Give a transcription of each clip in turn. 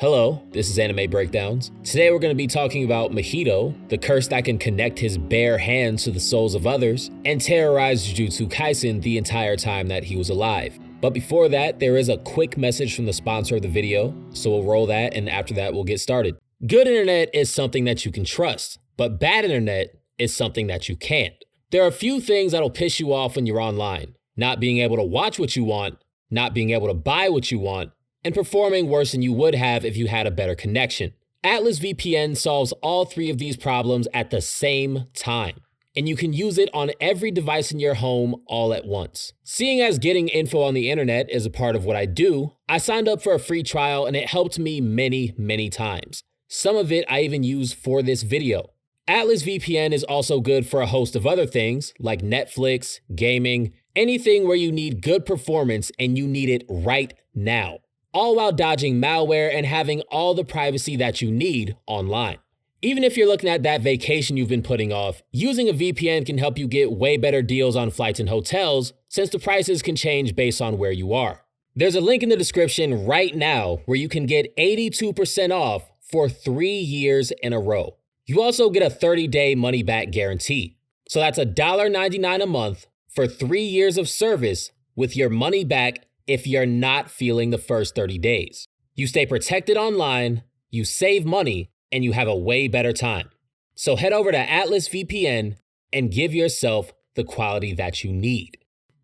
Hello, this is AnimeBreakdowns. Today we're going to be talking about Mahito, the curse that can connect his bare hands to the souls of others, and terrorize Jujutsu Kaisen the entire time that he was alive. But before that, there is a quick message from the sponsor of the video, so we'll roll that, and after that we'll get started. Good internet is something that you can trust, but bad internet is something that you can't. There are a few things that'll piss you off when you're online. Not being able to watch what you want, not being able to buy what you want, and performing worse than you would have if you had a better connection. Atlas VPN solves all three of these problems at the same time, and you can use it on every device in your home all at once. Seeing as getting info on the internet is a part of what I do, I signed up for a free trial and it helped me many times. Some of it I even use for this video. Atlas VPN is also good for a host of other things like Netflix, gaming, anything where you need good performance and you need it right now, all while dodging malware and having all the privacy that you need online. Even if you're looking at that vacation you've been putting off, using a VPN can help you get way better deals on flights and hotels, since the prices can change based on where you are. There's a link in the description right now where you can get 82% off for 3 years in a row. You also get a 30-day money-back guarantee. So that's $1.99 a month for 3 years of service with your money back if you're not feeling the first 30 days. You stay protected online, you save money, and you have a way better time. So head over to Atlas VPN and give yourself the quality that you need.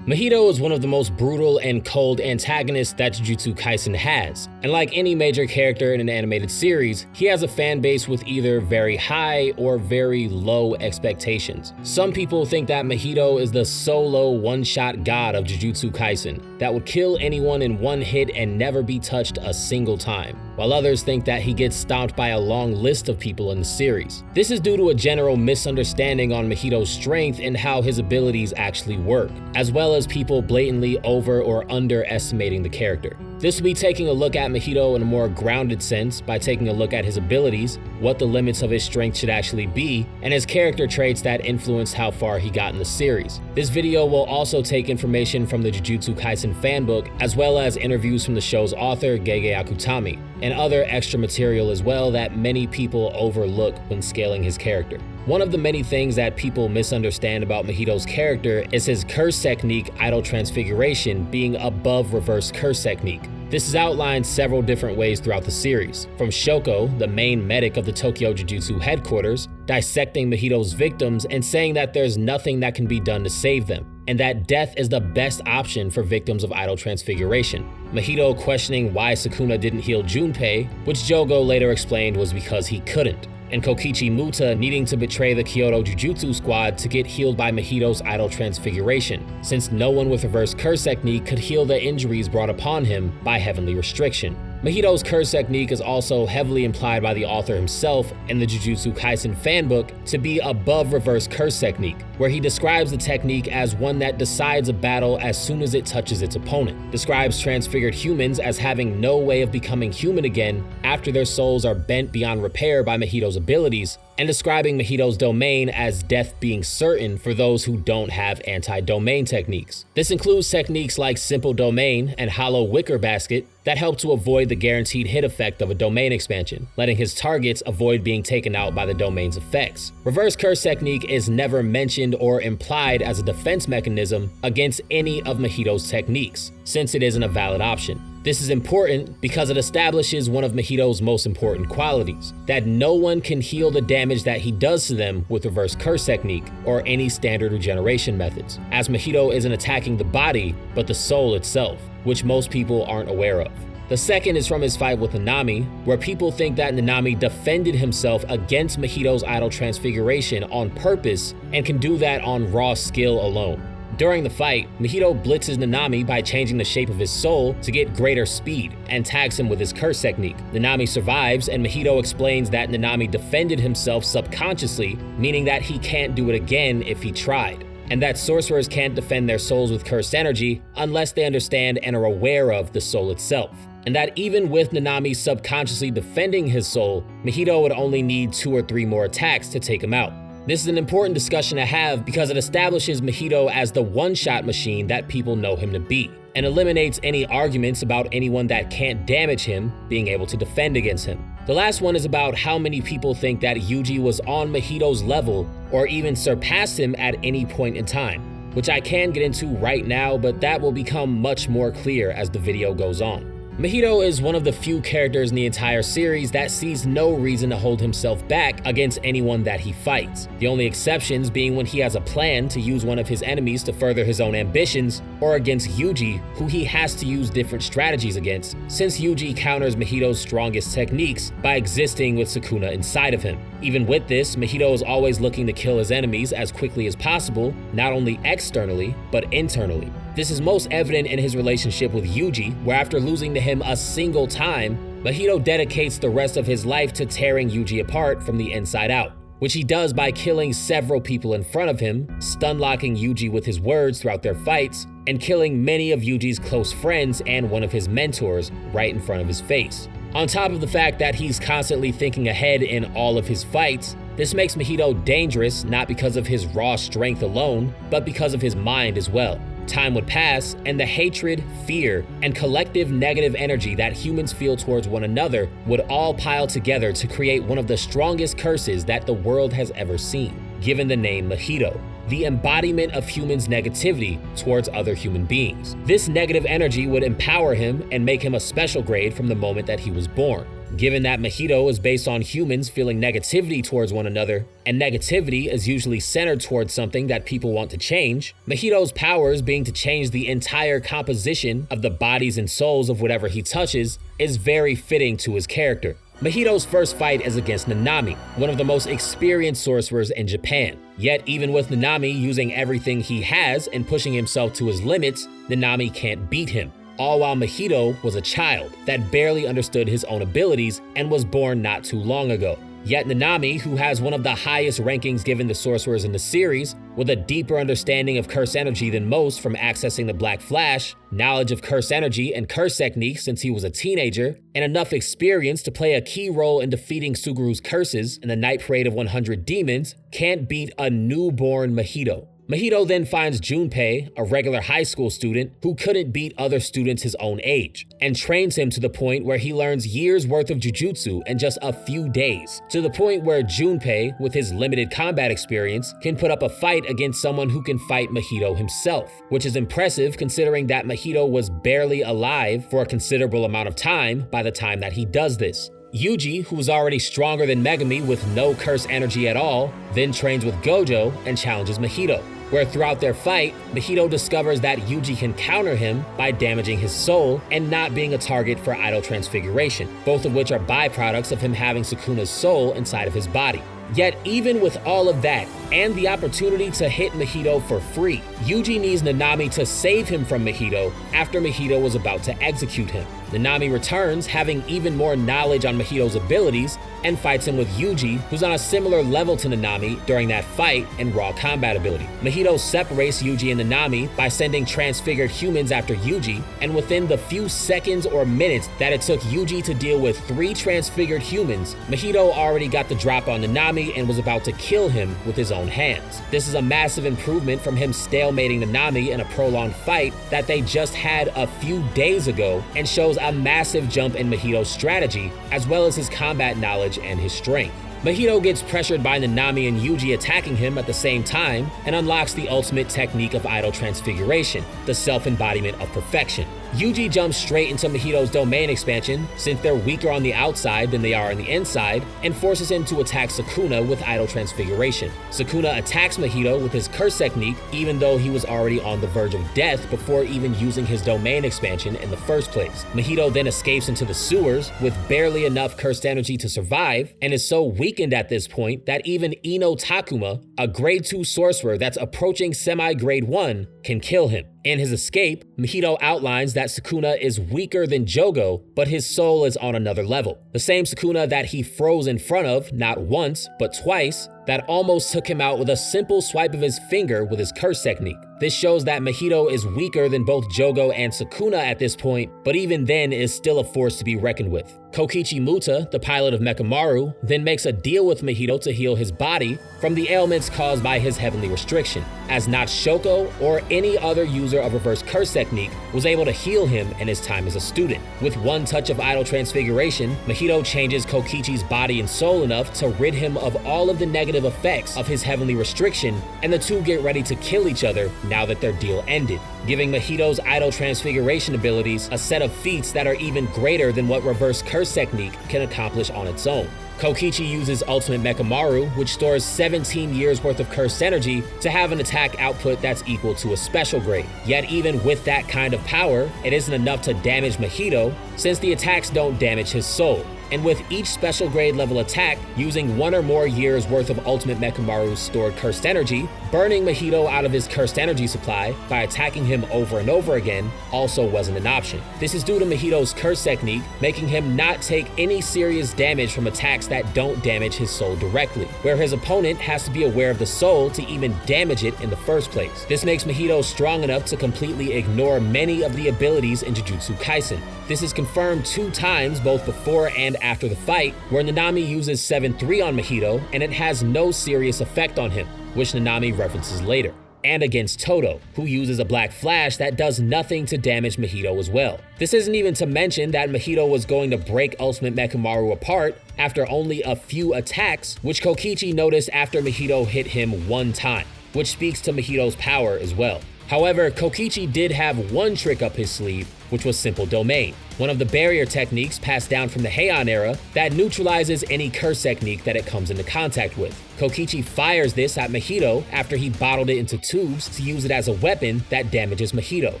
Mahito is one of the most brutal and cold antagonists that Jujutsu Kaisen has, and like any major character in an animated series, he has a fan base with either very high or very low expectations. Some people think that Mahito is the solo one-shot god of Jujutsu Kaisen that would kill anyone in one hit and never be touched a single time, while others think that he gets stomped by a long list of people in the series. This is due to a general misunderstanding on Mahito's strength and how his abilities actually work, as well as people blatantly over or underestimating the character. This will be taking a look at Mahito in a more grounded sense by taking a look at his abilities, what the limits of his strength should actually be, and his character traits that influenced how far he got in the series. This video will also take information from the Jujutsu Kaisen fanbook, as well as interviews from the show's author, Gege Akutami, and other extra material as well that many people overlook when scaling his character. One of the many things that people misunderstand about Mahito's character is his curse technique, Idol Transfiguration, being above reverse curse technique. This is outlined several different ways throughout the series, from Shoko, the main medic of the Tokyo Jujutsu headquarters, dissecting Mahito's victims and saying that there's nothing that can be done to save them, and that death is the best option for victims of Idol Transfiguration. Mahito questioning why Sukuna didn't heal Junpei, which Jogo later explained was because he couldn't, and Kokichi Muta needing to betray the Kyoto Jujutsu squad to get healed by Mahito's Idol Transfiguration, since no one with reverse curse technique could heal the injuries brought upon him by heavenly restriction. Mahito's curse technique is also heavily implied by the author himself in the Jujutsu Kaisen fanbook to be above reverse curse technique, where he describes the technique as one that decides a battle as soon as it touches its opponent, describes transfigured humans as having no way of becoming human again after their souls are bent beyond repair by Mahito's abilities, and describing Mahito's domain as death being certain for those who don't have anti-domain techniques. This includes techniques like Simple Domain and Hollow Wicker Basket that help to avoid the guaranteed hit effect of a domain expansion, letting his targets avoid being taken out by the domain's effects. Reverse curse technique is never mentioned or implied as a defense mechanism against any of Mahito's techniques, since it isn't a valid option. This is important because it establishes one of Mahito's most important qualities, that no one can heal the damage that he does to them with reverse curse technique or any standard regeneration methods, as Mahito isn't attacking the body, but the soul itself, which most people aren't aware of. The second is from his fight with Nanami, where people think that Nanami defended himself against Mahito's Idol Transfiguration on purpose and can do that on raw skill alone. During the fight, Mahito blitzes Nanami by changing the shape of his soul to get greater speed and tags him with his curse technique. Nanami survives, and Mahito explains that Nanami defended himself subconsciously, meaning that he can't do it again if he tried, and that sorcerers can't defend their souls with cursed energy unless they understand and are aware of the soul itself, and that even with Nanami subconsciously defending his soul, Mahito would only need 2 or 3 more attacks to take him out. This is an important discussion to have because it establishes Mahito as the one-shot machine that people know him to be. and eliminates any arguments about anyone that can't damage him being able to defend against him. The last one is about how many people think that Yuji was on Mahito's level or even surpassed him at any point in time, which I can get into right now, but that will become much more clear as the video goes on. Mahito is one of the few characters in the entire series that sees no reason to hold himself back against anyone that he fights. The only exceptions being when he has a plan to use one of his enemies to further his own ambitions, or against Yuji, who he has to use different strategies against, since Yuji counters Mahito's strongest techniques by existing with Sukuna inside of him. Even with this, Mahito is always looking to kill his enemies as quickly as possible, not only externally, but internally. This is most evident in his relationship with Yuji, where after losing to him a single time, Mahito dedicates the rest of his life to tearing Yuji apart from the inside out, which he does by killing several people in front of him, stun-locking Yuji with his words throughout their fights, and killing many of Yuji's close friends and one of his mentors right in front of his face. On top of the fact that he's constantly thinking ahead in all of his fights, this makes Mahito dangerous not because of his raw strength alone, but because of his mind as well. Time would pass, and the hatred, fear, and collective negative energy that humans feel towards one another would all pile together to create one of the strongest curses that the world has ever seen, given the name Mahito, the embodiment of humans' negativity towards other human beings. This negative energy would empower him and make him a special grade from the moment that he was born. Given that Mahito is based on humans feeling negativity towards one another, and negativity is usually centered towards something that people want to change, Mahito's powers being to change the entire composition of the bodies and souls of whatever he touches is very fitting to his character. Mahito's first fight is against Nanami, one of the most experienced sorcerers in Japan. Yet even with Nanami using everything he has and pushing himself to his limits, Nanami can't beat him. All while Mahito was a child that barely understood his own abilities and was born not too long ago. Yet Nanami, who has one of the highest rankings given to sorcerers in the series, with a deeper understanding of curse energy than most from accessing the Black Flash, knowledge of curse energy and curse techniques since he was a teenager, and enough experience to play a key role in defeating Suguru's curses in the Night Parade of 100 Demons, can't beat a newborn Mahito. Mahito then finds Junpei, a regular high school student who couldn't beat other students his own age, and trains him to the point where he learns years worth of jujutsu in just a few days, to the point where Junpei, with his limited combat experience, can put up a fight against someone who can fight Mahito himself, which is impressive considering that Mahito was barely alive for a considerable amount of time by the time that he does this. Yuji, who was already stronger than Megumi with no curse energy at all, then trains with Gojo and challenges Mahito, where throughout their fight, Mahito discovers that Yuji can counter him by damaging his soul and not being a target for idol transfiguration, both of which are byproducts of him having Sukuna's soul inside of his body. Yet even with all of that, and the opportunity to hit Mahito for free, Yuji needs Nanami to save him from Mahito after Mahito was about to execute him. Nanami returns, having even more knowledge on Mahito's abilities, and fights him with Yuji, who's on a similar level to Nanami during that fight and raw combat ability. Mahito separates Yuji and Nanami by sending transfigured humans after Yuji, and within the few seconds or minutes that it took Yuji to deal with 3 transfigured humans, Mahito already got the drop on Nanami and was about to kill him with his own hands. This is a massive improvement from him stalemating Nanami in a prolonged fight that they just had a few days ago, and shows a massive jump in Mahito's strategy, as well as his combat knowledge and his strength. Mahito gets pressured by Nanami and Yuji attacking him at the same time and unlocks the ultimate technique of idol transfiguration, the self-embodiment of perfection. Yuji jumps straight into Mahito's domain expansion since they're weaker on the outside than they are on the inside, and forces him to attack Sukuna with idol transfiguration. Sukuna attacks Mahito with his curse technique even though he was already on the verge of death before even using his domain expansion in the first place. Mahito then escapes into the sewers with barely enough cursed energy to survive, and is so weakened at this point that even Ino Takuma, a grade 2 sorcerer that's approaching semi-grade 1, can kill him. In his escape, Mahito outlines that Sukuna is weaker than Jogo, but his soul is on another level. The same Sukuna that he froze in front of, not once, but twice, that almost took him out with a simple swipe of his finger with his curse technique. This shows that Mahito is weaker than both Jogo and Sukuna at this point, but even then is still a force to be reckoned with. Kokichi Muta, the pilot of Mechamaru, then makes a deal with Mahito to heal his body from the ailments caused by his heavenly restriction, as not Shoko or any other user of reverse curse technique was able to heal him in his time as a student. With one touch of idol transfiguration, Mahito changes Kokichi's body and soul enough to rid him of all of the negative effects of his heavenly restriction, and the two get ready to kill each other now that their deal ended, giving Mahito's idol transfiguration abilities a set of feats that are even greater than what reverse curse technique can accomplish on its own. Kokichi uses Ultimate Mechamaru, which stores 17 years worth of cursed energy, to have an attack output that's equal to a special grade. Yet even with that kind of power, it isn't enough to damage Mahito, since the attacks don't damage his soul. And with each special grade level attack using 1 or more years worth of Ultimate Mechamaru's stored cursed energy, burning Mahito out of his cursed energy supply by attacking him over and over again also wasn't an option. This is due to Mahito's curse technique making him not take any serious damage from attacks that don't damage his soul directly, where his opponent has to be aware of the soul to even damage it in the first place. This makes Mahito strong enough to completely ignore many of the abilities in Jujutsu Kaisen. This is confirmed 2 times both before and after the fight, where Nanami uses 7-3 on Mahito and it has no serious effect on him, which Nanami references later. And against Todo, who uses a black flash that does nothing to damage Mahito as well. This isn't even to mention that Mahito was going to break Ultimate Mechamaru apart after only a few attacks, which Kokichi noticed after Mahito hit him 1 time, which speaks to Mahito's power as well. However, Kokichi did have one trick up his sleeve, which was Simple Domain, one of the barrier techniques passed down from the Heian era that neutralizes any curse technique that it comes into contact with. Kokichi fires this at Mahito after he bottled it into tubes to use it as a weapon that damages Mahito.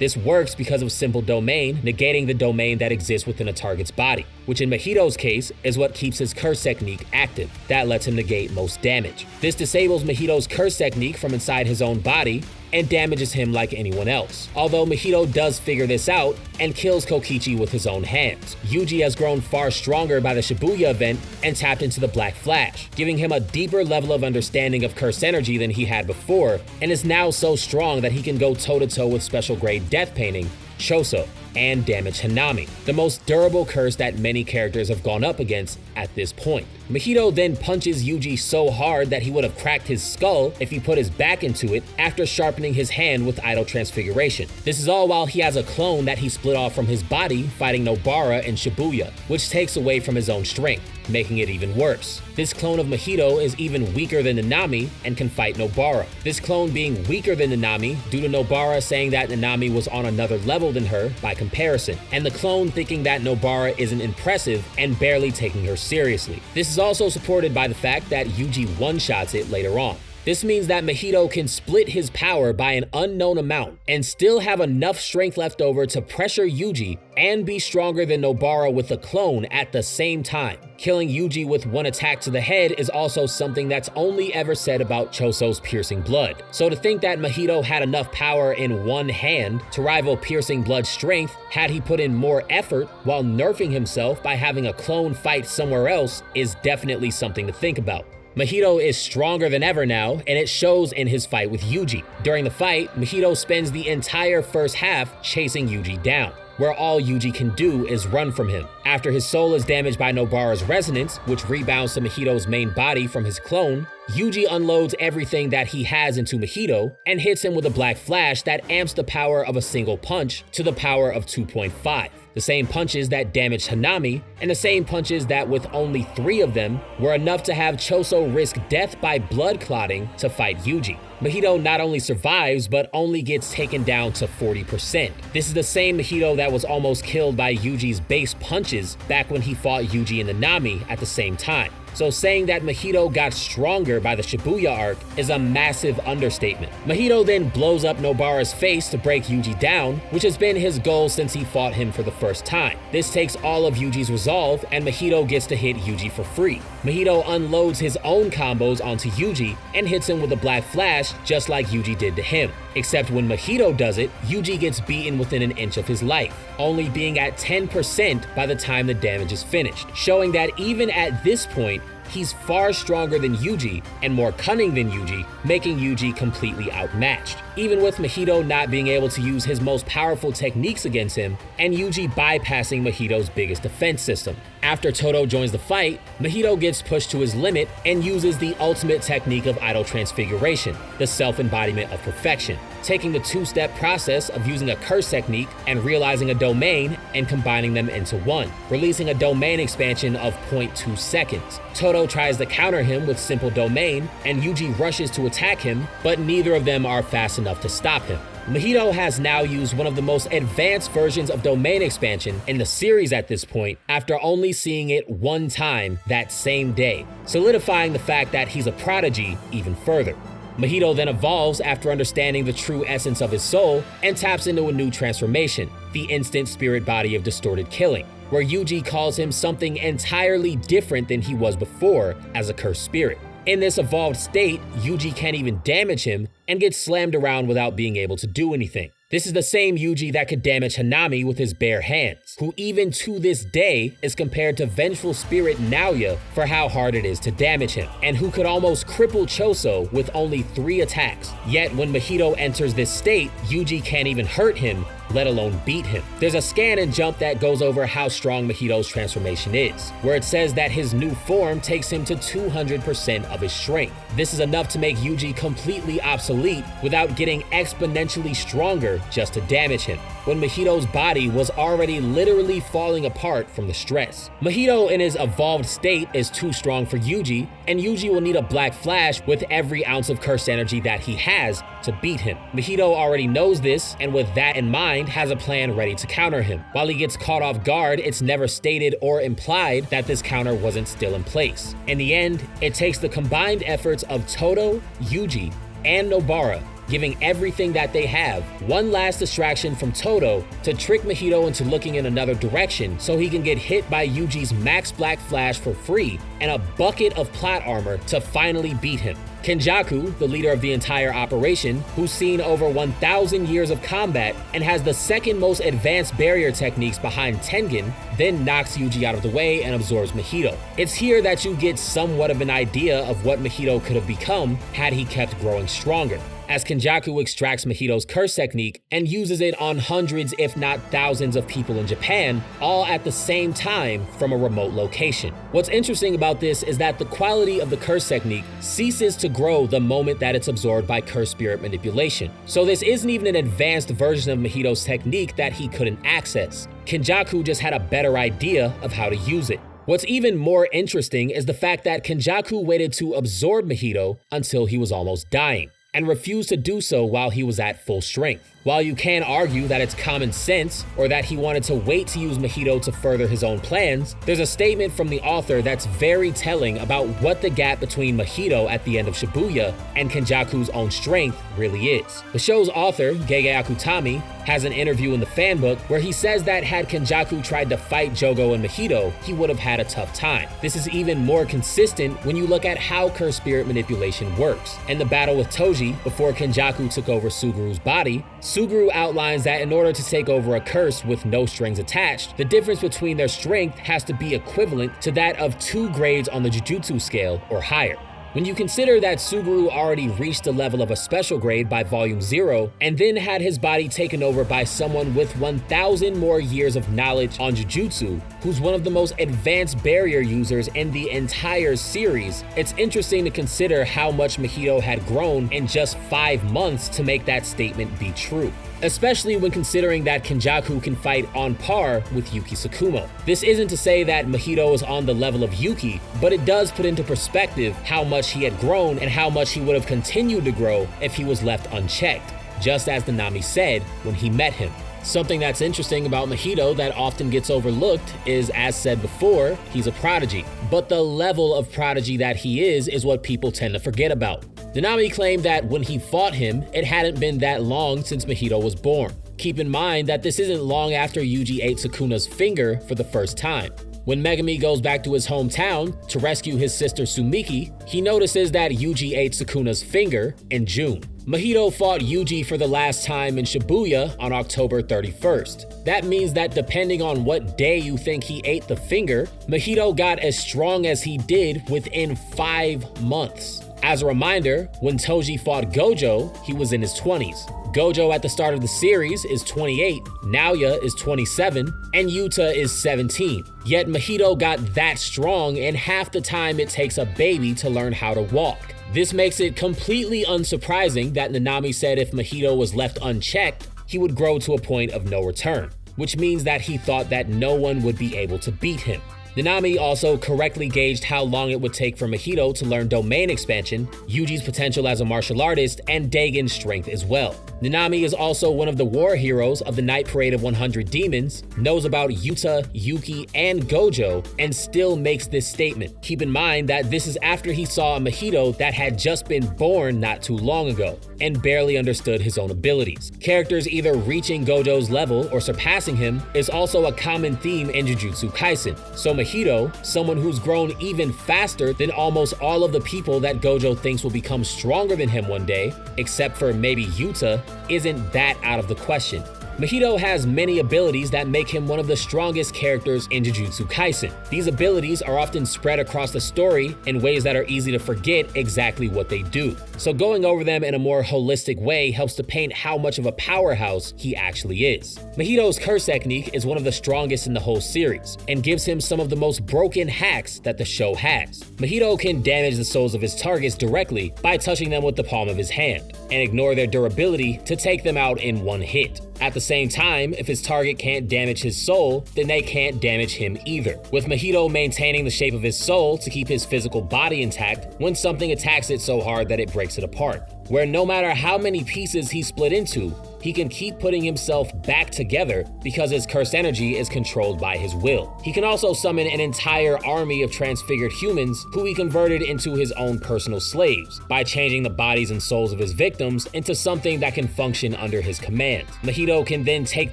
This works because of Simple Domain negating the domain that exists within a target's body, which in Mahito's case is what keeps his curse technique active. That lets him negate most damage. This disables Mahito's curse technique from inside his own body and damages him like anyone else. Although Mahito does figure this out and kills Kokichi with his own hands. Yuji has grown far stronger by the Shibuya event and tapped into the Black Flash, giving him a deeper level of understanding of cursed energy than he had before, and is now so strong that he can go toe-to-toe with special grade death painting, Choso, and damage Hanami, the most durable curse that many characters have gone up against at this point. Mahito then punches Yuji so hard that he would have cracked his skull if he put his back into it after sharpening his hand with Idol Transfiguration. This is all while he has a clone that he split off from his body fighting Nobara and Shibuya, which takes away from his own strength, making it even worse. This clone of Mahito is even weaker than Nanami and can fight Nobara. This clone being weaker than Nanami due to Nobara saying that Nanami was on another level than her by comparison, and the clone thinking that Nobara isn't impressive and barely taking her seriously. This is also supported by the fact that Yuji one-shots it later on. This means that Mahito can split his power by an unknown amount and still have enough strength left over to pressure Yuji and be stronger than Nobara with the clone at the same time. Killing Yuji with one attack to the head is also something that's only ever said about Choso's Piercing Blood. So to think that Mahito had enough power in one hand to rival Piercing Blood's strength had he put in more effort while nerfing himself by having a clone fight somewhere else is definitely something to think about. Mahito is stronger than ever now, and it shows in his fight with Yuji. During the fight, Mahito spends the entire first half chasing Yuji down, where all Yuji can do is run from him. After his soul is damaged by Nobara's resonance, which rebounds to Mahito's main body from his clone, Yuji unloads everything that he has into Mahito and hits him with a Black Flash that amps the power of a single punch to the power of 2.5. The same punches that damaged Hanami, and the same punches that with only 3 of them were enough to have Choso risk death by blood clotting to fight Yuji. Mahito not only survives, but only gets taken down to 40%. This is the same Mahito that was almost killed by Yuji's base punches back when he fought Yuji and Nanami at the same time. So saying that Mahito got stronger by the Shibuya arc is a massive understatement. Mahito then blows up Nobara's face to break Yuji down, which has been his goal since he fought him for the first time. This takes all of Yuji's resolve, and Mahito gets to hit Yuji for free. Mahito unloads his own combos onto Yuji and hits him with a Black Flash just like Yuji did to him. Except when Mahito does it, Yuji gets beaten within an inch of his life, only being at 10% by the time the damage is finished, showing that even at this point, he's far stronger than Yuji and more cunning than Yuji, making Yuji completely outmatched. Even with Mahito not being able to use his most powerful techniques against him, and Yuji bypassing Mahito's biggest defense system. After Todo joins the fight, Mahito gets pushed to his limit and uses the ultimate technique of idol transfiguration, the self-embodiment of perfection, taking the two-step process of using a curse technique and realizing a domain and combining them into one, releasing a domain expansion of 0.2 seconds. Todo tries to counter him with simple domain, and Yuji rushes to attack him, but neither of them are fast enough to stop him. Mahito has now used one of the most advanced versions of domain expansion in the series at this point, after only seeing it one time that same day, solidifying the fact that he's a prodigy even further. Mahito then evolves after understanding the true essence of his soul and taps into a new transformation, the instant spirit body of distorted killing, where Yuji calls him something entirely different than he was before as a cursed spirit. In this evolved state, Yuji can't even damage him and gets slammed around without being able to do anything. This is the same Yuji that could damage Hanami with his bare hands, who even to this day is compared to vengeful spirit Naoya for how hard it is to damage him, and who could almost cripple Choso with only 3 attacks. Yet when Mahito enters this state, Yuji can't even hurt him, let alone beat him. There's a scan and jump that goes over how strong Mahito's transformation is, where it says that his new form takes him to 200% of his strength. This is enough to make Yuji completely obsolete without getting exponentially stronger just to damage him, when Mahito's body was already literally falling apart from the stress. Mahito in his evolved state is too strong for Yuji, and Yuji will need a black flash with every ounce of cursed energy that he has to beat him. Mahito already knows this, and with that in mind, has a plan ready to counter him. While he gets caught off guard, it's never stated or implied that this counter wasn't still in place. In the end, it takes the combined efforts of Todo, Yuji, and Nobara, giving everything that they have, one last distraction from Todo to trick Mahito into looking in another direction so he can get hit by Yuji's max black flash for free and a bucket of plot armor to finally beat him. Kenjaku, the leader of the entire operation, who's seen over 1,000 years of combat and has the second most advanced barrier techniques behind Tengen, then knocks Yuji out of the way and absorbs Mahito. It's here that you get somewhat of an idea of what Mahito could have become had he kept growing stronger, as Kenjaku extracts Mahito's curse technique and uses it on hundreds if not thousands of people in Japan, all at the same time from a remote location. What's interesting about this is that the quality of the curse technique ceases to grow the moment that it's absorbed by curse spirit manipulation. So this isn't even an advanced version of Mahito's technique that he couldn't access. Kenjaku just had a better idea of how to use it. What's even more interesting is the fact that Kenjaku waited to absorb Mahito until he was almost dying, and refused to do so while he was at full strength. While you can argue that it's common sense or that he wanted to wait to use Mahito to further his own plans, there's a statement from the author that's very telling about what the gap between Mahito at the end of Shibuya and Kenjaku's own strength really is. The show's author, Gege Akutami, has an interview in the fanbook where he says that had Kenjaku tried to fight Jogo and Mahito, he would have had a tough time. This is even more consistent when you look at how curse spirit manipulation works. In the battle with Toji, before Kenjaku took over Suguru's body, Suguru outlines that in order to take over a curse with no strings attached, the difference between their strength has to be equivalent to that of 2 grades on the Jujutsu scale or higher. When you consider that Suguru already reached the level of a special grade by volume 0, and then had his body taken over by someone with 1,000 more years of knowledge on Jujutsu, who's one of the most advanced barrier users in the entire series, it's interesting to consider how much Mahito had grown in just 5 months to make that statement be true, especially when considering that Kenjaku can fight on par with Yuki Tsukumo. This isn't to say that Mahito is on the level of Yuki, but it does put into perspective how much he had grown and how much he would have continued to grow if he was left unchecked, just as the Nami said when he met him. Something that's interesting about Mahito that often gets overlooked is, as said before, he's a prodigy. But the level of prodigy that he is what people tend to forget about. Nanami claimed that when he fought him, it hadn't been that long since Mahito was born. Keep in mind that this isn't long after Yuji ate Sukuna's finger for the first time. When Megumi goes back to his hometown to rescue his sister Sumiki, he notices that Yuji ate Sukuna's finger in June. Mahito fought Yuji for the last time in Shibuya on October 31st. That means that depending on what day you think he ate the finger, Mahito got as strong as he did within 5 months. As a reminder, when Toji fought Gojo, he was in his 20s. Gojo at the start of the series is 28, Naoya is 27, and Yuta is 17. Yet Mahito got that strong in half the time it takes a baby to learn how to walk. This makes it completely unsurprising that Nanami said if Mahito was left unchecked, he would grow to a point of no return, which means that he thought that no one would be able to beat him. Nanami also correctly gauged how long it would take for Mahito to learn domain expansion, Yuji's potential as a martial artist, and Dagon's strength as well. Nanami is also one of the war heroes of the Night Parade of 100 Demons, knows about Yuta, Yuki, and Gojo, and still makes this statement. Keep in mind that this is after he saw a Mahito that had just been born not too long ago, and barely understood his own abilities. Characters either reaching Gojo's level or surpassing him is also a common theme in Jujutsu Kaisen. So Mahito, someone who's grown even faster than almost all of the people that Gojo thinks will become stronger than him one day, except for maybe Yuta, isn't that out of the question. Mahito has many abilities that make him one of the strongest characters in Jujutsu Kaisen. These abilities are often spread across the story in ways that are easy to forget exactly what they do. So going over them in a more holistic way helps to paint how much of a powerhouse he actually is. Mahito's curse technique is one of the strongest in the whole series, and gives him some of the most broken hacks that the show has. Mahito can damage the souls of his targets directly by touching them with the palm of his hand, and ignore their durability to take them out in one hit. At the same time, if his target can't damage his soul, then they can't damage him either, with Mahito maintaining the shape of his soul to keep his physical body intact when something attacks it so hard that it breaks it apart, where no matter how many pieces he split into, he can keep putting himself back together because his cursed energy is controlled by his will. He can also summon an entire army of transfigured humans who he converted into his own personal slaves by changing the bodies and souls of his victims into something that can function under his command. Mahito can then take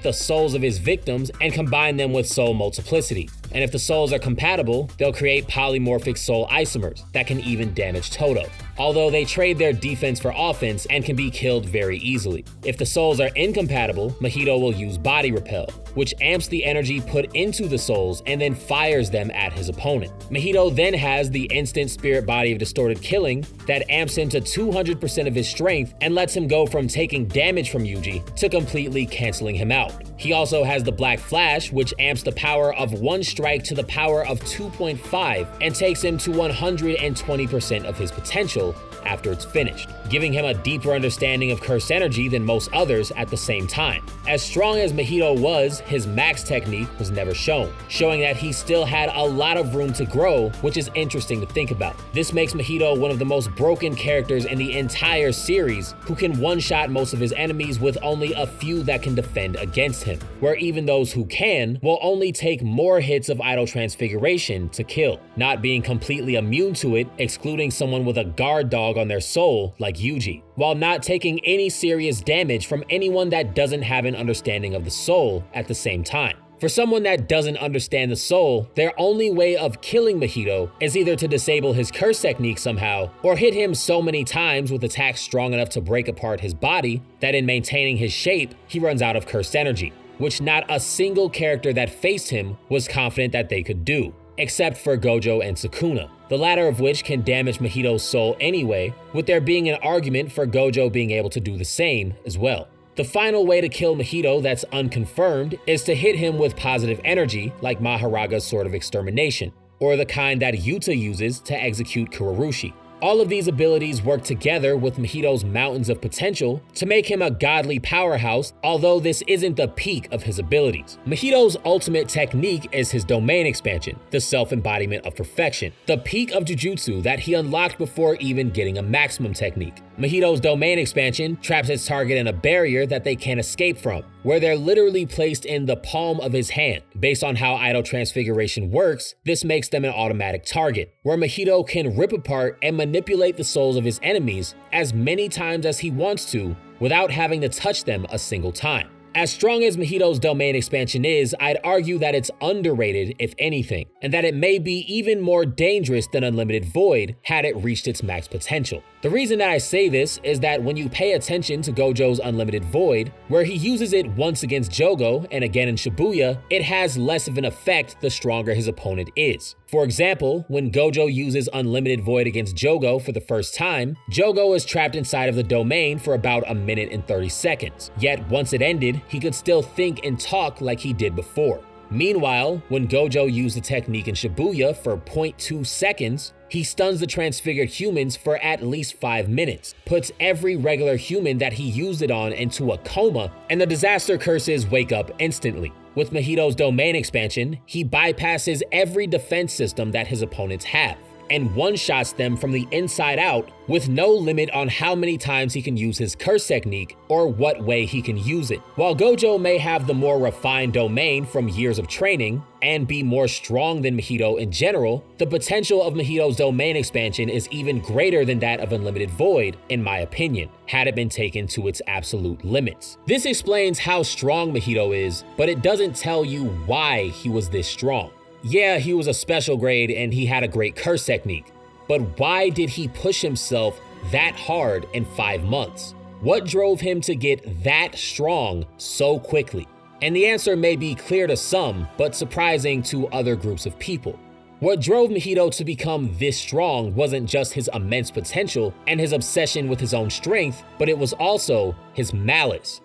the souls of his victims and combine them with soul multiplicity. And if the souls are compatible, they'll create polymorphic soul isomers that can even damage Todo, although they trade their defense for offense and can be killed very easily. If the souls are incompatible, Mahito will use Body Repel, which amps the energy put into the souls and then fires them at his opponent. Mahito then has the instant Spirit Body of Distorted Killing that amps him to 200% of his strength and lets him go from taking damage from Yuji to completely canceling him out. He also has the Black Flash, which amps the power of one strike to the power of 2.5 and takes him to 120% of his potential after it's finished, giving him a deeper understanding of cursed energy than most others at the same time. As strong as Mahito was, his max technique was never shown, showing that he still had a lot of room to grow, which is interesting to think about. This makes Mahito one of the most broken characters in the entire series, who can one-shot most of his enemies with only a few that can defend against him, where even those who can will only take more hits of Idol Transfiguration to kill, not being completely immune to it, excluding someone with a guard dog on their soul like Yuji, while not taking any serious damage from anyone that doesn't have an understanding of the soul at the same time. For someone that doesn't understand the soul, their only way of killing Mahito is either to disable his curse technique somehow, or hit him so many times with attacks strong enough to break apart his body that in maintaining his shape, he runs out of cursed energy, which not a single character that faced him was confident that they could do, except for Gojo and Sukuna, the latter of which can damage Mahito's soul anyway, with there being an argument for Gojo being able to do the same as well. The final way to kill Mahito that's unconfirmed is to hit him with positive energy like Maharaga's Sword of Extermination, or the kind that Yuta uses to execute Kurorushi. All of these abilities work together with Mahito's mountains of potential to make him a godly powerhouse, although this isn't the peak of his abilities. Mahito's ultimate technique is his domain expansion, the self-embodiment of perfection, the peak of Jujutsu that he unlocked before even getting a maximum technique. Mahito's domain expansion traps its target in a barrier that they can't escape from, where they're literally placed in the palm of his hand. Based on how Idol Transfiguration works, this makes them an automatic target, where Mahito can rip apart and manipulate the souls of his enemies as many times as he wants to without having to touch them a single time. As strong as Mahito's domain expansion is, I'd argue that it's underrated, if anything, and that it may be even more dangerous than Unlimited Void had it reached its max potential. The reason that I say this is that when you pay attention to Gojo's Unlimited Void, where he uses it once against Jogo and again in Shibuya, it has less of an effect the stronger his opponent is. For example, when Gojo uses Unlimited Void against Jogo for the first time, Jogo is trapped inside of the domain for about a minute and 30 seconds. Yet once it ended, he could still think and talk like he did before. Meanwhile, when Gojo used the technique in Shibuya for 0.2 seconds, he stuns the transfigured humans for at least 5 minutes, puts every regular human that he used it on into a coma, and the disaster curses wake up instantly. With Mahito's domain expansion, he bypasses every defense system that his opponents have, and one-shots them from the inside out with no limit on how many times he can use his curse technique or what way he can use it. While Gojo may have the more refined domain from years of training and be more strong than Mahito in general, the potential of Mahito's domain expansion is even greater than that of Unlimited Void, in my opinion, had it been taken to its absolute limits. This explains how strong Mahito is, but it doesn't tell you why he was this strong. Yeah, he was a special grade and he had a great curse technique, but why did he push himself that hard in 5 months? What drove him to get that strong so quickly? And the answer may be clear to some, but surprising to other groups of people. What drove Mahito to become this strong wasn't just his immense potential and his obsession with his own strength, but it was also his malice.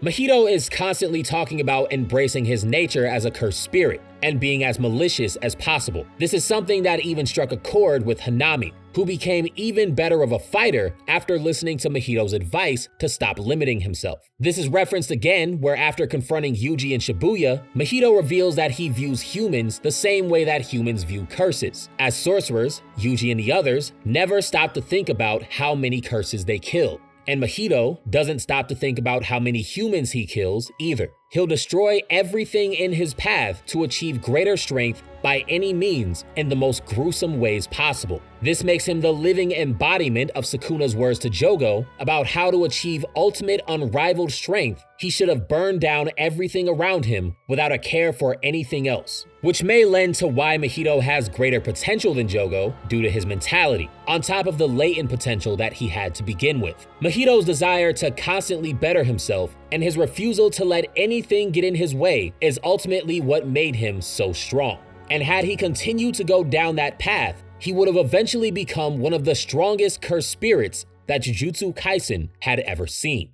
Mahito is constantly talking about embracing his nature as a cursed spirit and being as malicious as possible. This is something that even struck a chord with Hanami, who became even better of a fighter after listening to Mahito's advice to stop limiting himself. This is referenced again where after confronting Yuji in Shibuya, Mahito reveals that he views humans the same way that humans view curses. As sorcerers, Yuji and the others never stop to think about how many curses they kill. And Mahito doesn't stop to think about how many humans he kills either. He'll destroy everything in his path to achieve greater strength by any means in the most gruesome ways possible. This makes him the living embodiment of Sukuna's words to Jogo about how to achieve ultimate unrivaled strength. He should have burned down everything around him without a care for anything else, which may lend to why Mahito has greater potential than Jogo due to his mentality, on top of the latent potential that he had to begin with. Mahito's desire to constantly better himself and his refusal to let anything get in his way is ultimately what made him so strong. And had he continued to go down that path, he would have eventually become one of the strongest cursed spirits that Jujutsu Kaisen had ever seen.